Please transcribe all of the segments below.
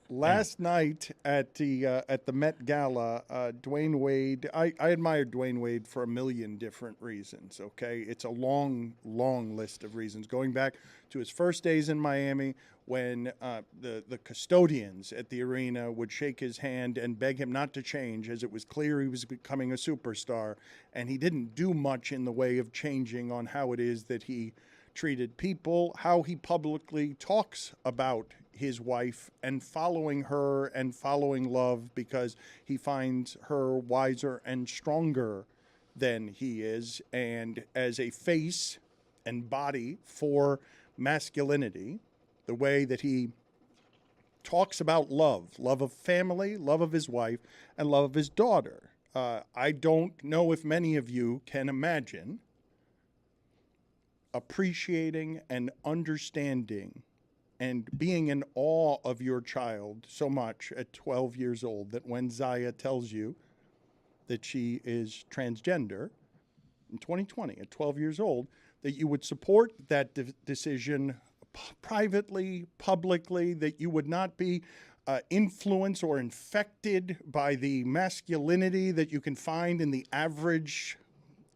Last night at the Met Gala, Dwyane Wade. I admired Dwyane Wade for a million different reasons. Okay, it's a long, long list of reasons, going back to his first days in Miami when the custodians at the arena would shake his hand and beg him not to change, as it was clear he was becoming a superstar, and he didn't do much in the way of changing on how it is that he treated people, how he publicly talks about his wife and following her and following love because he finds her wiser and stronger than he is. And as a face and body for masculinity, the way that he talks about love of family, love of his wife, and love of his daughter. I don't know if many of you can imagine appreciating and understanding and being in awe of your child so much at 12 years old that when Zaya tells you that she is transgender in 2020 at 12 years old, that you would support that decision privately, publicly, that you would not be influenced or infected by the masculinity that you can find in the average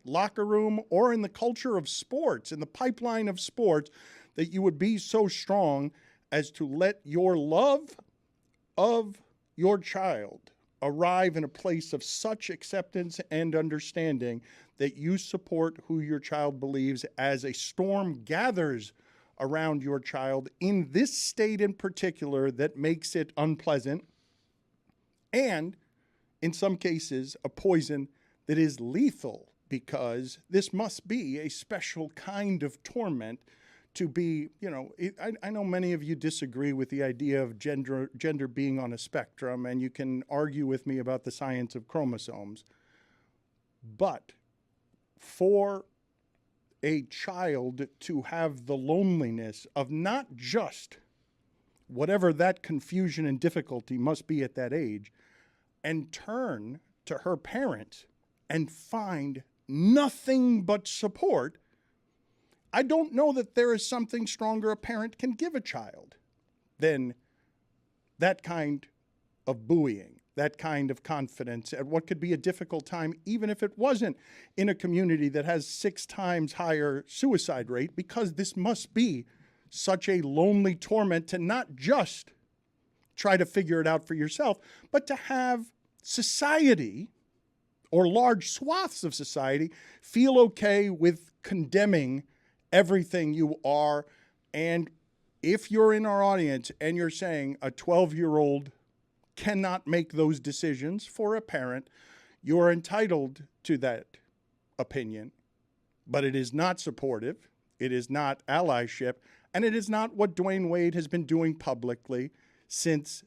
locker room or in the culture of sports, in the pipeline of sports, that you would be so strong as to let your love of your child arrive in a place of such acceptance and understanding that you support who your child believes as a storm gathers around your child in this state in particular that makes it unpleasant and, in some cases, a poison that is lethal, because this must be a special kind of torment to be, I know many of you disagree with the idea of gender being on a spectrum, and you can argue with me about the science of chromosomes. But for a child to have the loneliness of not just whatever that confusion and difficulty must be at that age, and turn to her parents and find nothing but support, I don't know that there is something stronger a parent can give a child than that kind of buoying, that kind of confidence at what could be a difficult time, even if it wasn't in a community that has 6 times higher suicide rate, because this must be such a lonely torment to not just try to figure it out for yourself, but to have society or large swaths of society feel okay with condemning everything you are. And if you're in our audience and you're saying a 12-year-old cannot make those decisions for a parent, you're entitled to that opinion, but it is not supportive, it is not allyship, and it is not what Dwyane Wade has been doing publicly since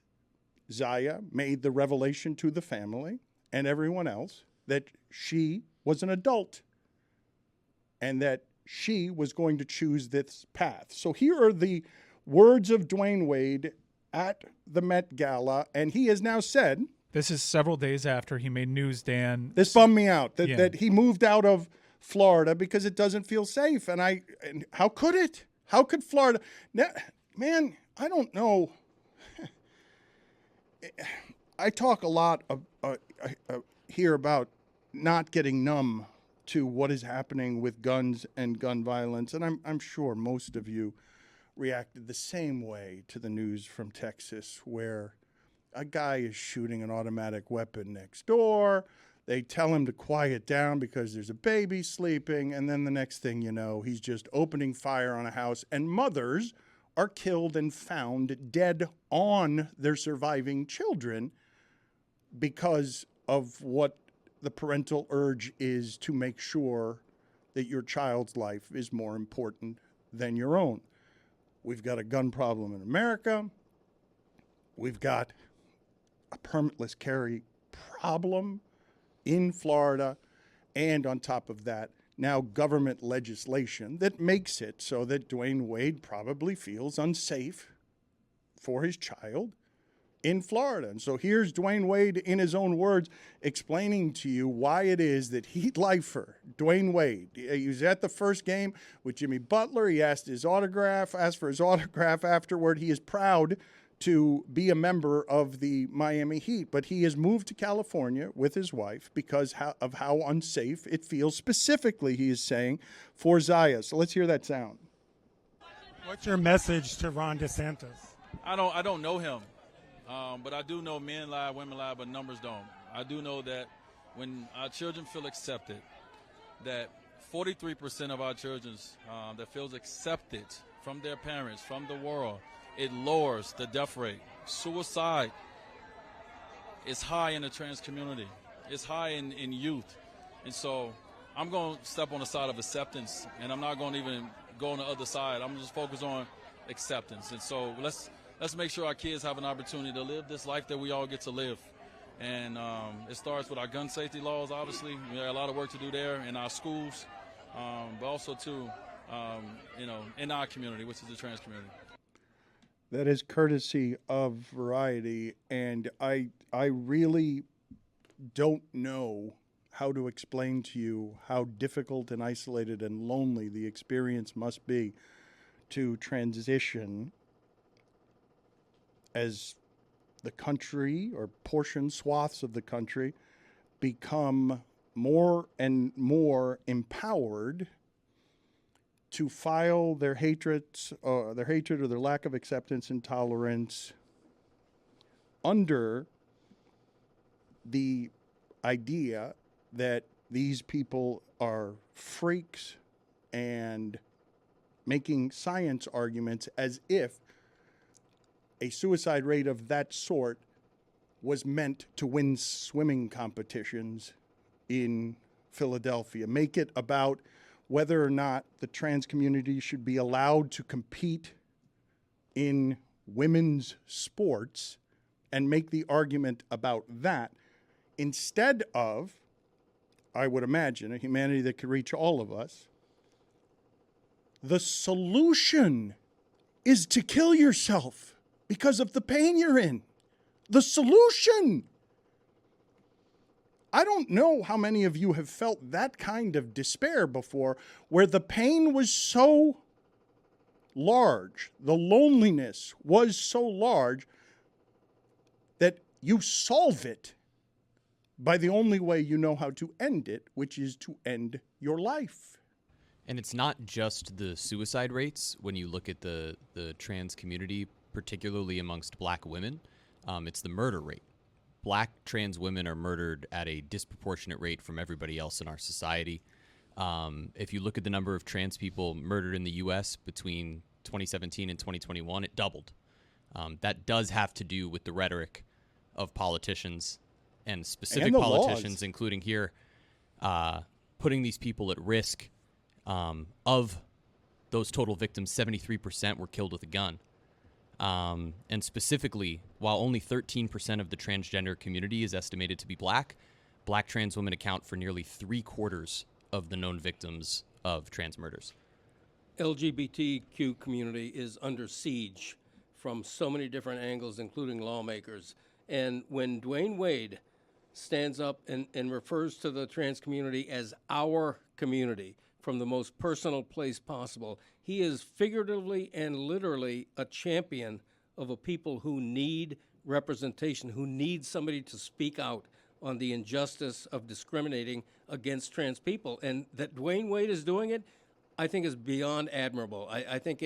Zaya made the revelation to the family and everyone else that she was an adult and that she was going to choose this path. So here are the words of Dwyane Wade at the Met Gala, and he has now said... This is several days after he made news, Dan. This bummed me out, that he moved out of Florida because it doesn't feel safe. And how could it? How could Florida... Now, man, I don't know. I talk a lot here about not getting numb to what is happening with guns and gun violence, and I'm sure most of you reacted the same way to the news from Texas, where a guy is shooting an automatic weapon next door. They tell him to quiet down because there's a baby sleeping, and then the next thing you know, he's just opening fire on a house, and mothers are killed and found dead on their surviving children because of what the parental urge is to make sure that your child's life is more important than your own. We've got a gun problem in America. We've got a permitless carry problem in Florida. And on top of that, now government legislation that makes it so that Dwyane Wade probably feels unsafe for his child in Florida. And so here's Dwyane Wade in his own words explaining to you why it is that Heat lifer Dwyane Wade, he was at the first game with Jimmy Butler. He asked for his autograph afterward. He is proud to be a member of the Miami Heat, but he has moved to California with his wife because of how unsafe it feels, specifically, he is saying, for Zaya. So let's hear that sound. What's your message to Ron DeSantis? I don't know him, but I do know men lie, women lie, but numbers don't. I do know that when our children feel accepted, that 43% of our children that feels accepted from their parents, from the world, it lowers the death rate. Suicide is high in the trans community. It's high in youth. And so I'm going to step on the side of acceptance, and I'm not going to even go on the other side. I'm just focused on acceptance. And so let's make sure our kids have an opportunity to live this life that we all get to live. And it starts with our gun safety laws, obviously. We have a lot of work to do there in our schools, but also, too, in our community, which is the trans community. That is courtesy of Variety, and I really don't know how to explain to you how difficult and isolated and lonely the experience must be to transition as the country or swaths of the country become more and more empowered to file their hatred or their lack of acceptance and tolerance under the idea that these people are freaks and making science arguments as if a suicide rate of that sort was meant to win swimming competitions in Philadelphia. Make it about whether or not the trans community should be allowed to compete in women's sports and make the argument about that instead of, I would imagine, a humanity that could reach all of us. The solution is to kill yourself because of the pain you're in. The solution. I don't know how many of you have felt that kind of despair before, where the pain was so large, the loneliness was so large, that you solve it by the only way you know how to end it, which is to end your life. And it's not just the suicide rates when you look at the trans community, particularly amongst black women. It's the murder rate. Black trans women are murdered at a disproportionate rate from everybody else in our society. If you look at the number of trans people murdered in the U.S. between 2017 and 2021, it doubled. That does have to do with the rhetoric of politicians and specific politicians, laws, including here, putting these people at risk. Of those total victims, 73% were killed with a gun. And specifically, while only 13% of the transgender community is estimated to be black trans women account for nearly 3/4 of the known victims of trans murders. LGBTQ community is under siege from so many different angles, including lawmakers. And when Dwyane Wade stands up and refers to the trans community as our community from the most personal place possible, he is figuratively and literally a champion of a people who need representation, who need somebody to speak out on the injustice of discriminating against trans people. And that Dwyane Wade is doing it, I think, is beyond admirable. I think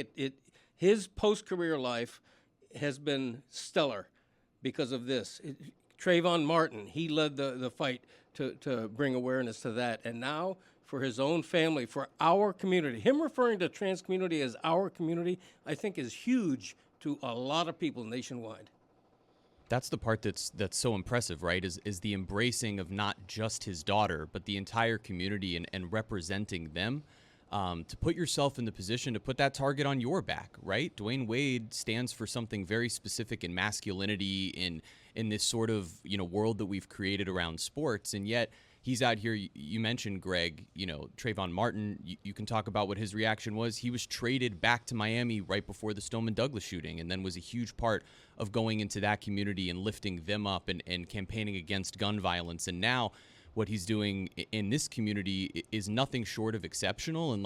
his post-career life has been stellar because of this. Trayvon Martin, he led the fight to bring awareness to that. And now, for his own family, for our community, him referring to trans community as our community, I think is huge to a lot of people nationwide. That's the part that's so impressive, right? Is the embracing of not just his daughter, but the entire community and representing them. To put yourself in the position to put that target on your back, right? Dwyane Wade stands for something very specific in masculinity in this sort of, world that we've created around sports, and yet he's out here. You mentioned, Greg, Trayvon Martin. You can talk about what his reaction was. He was traded back to Miami right before the Stoneman Douglas shooting, and then was a huge part of going into that community and lifting them up and campaigning against gun violence. And now what he's doing in this community is nothing short of exceptional. And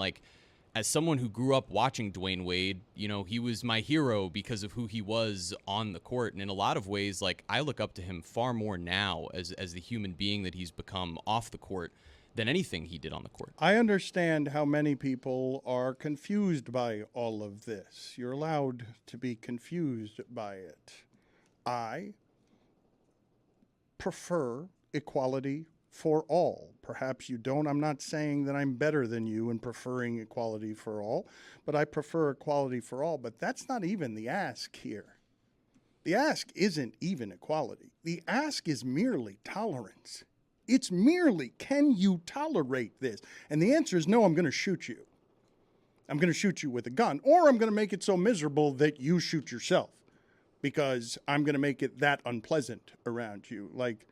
as someone who grew up watching Dwyane Wade, you know, he was my hero because of who he was on the court. And in a lot of ways, like, I look up to him far more now as the human being that he's become off the court than anything he did on the court. I understand how many people are confused by all of this. You're allowed to be confused by it. I prefer equality for all. Perhaps you don't. I'm not saying that I'm better than you in preferring equality for all, but I prefer equality for all. But that's not even the ask here. The ask isn't even equality. The ask is merely tolerance. It's merely, can you tolerate this? And the answer is no, I'm going to shoot you. I'm going to shoot you with a gun, or I'm going to make it so miserable that you shoot yourself because I'm going to make it that unpleasant around you. Like,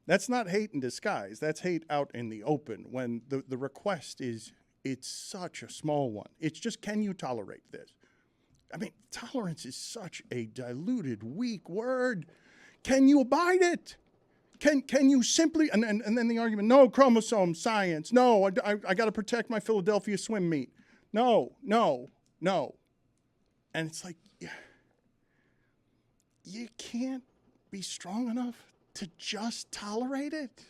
that's not hate in disguise. That's hate out in the open when the request is, it's such a small one. It's just, can you tolerate this? I mean, tolerance is such a diluted, weak word. Can you abide it? Can you simply, and then the argument, no, chromosome science. No, I got to protect my Philadelphia swim meet. No. And it's like, you can't be strong enough to just tolerate it.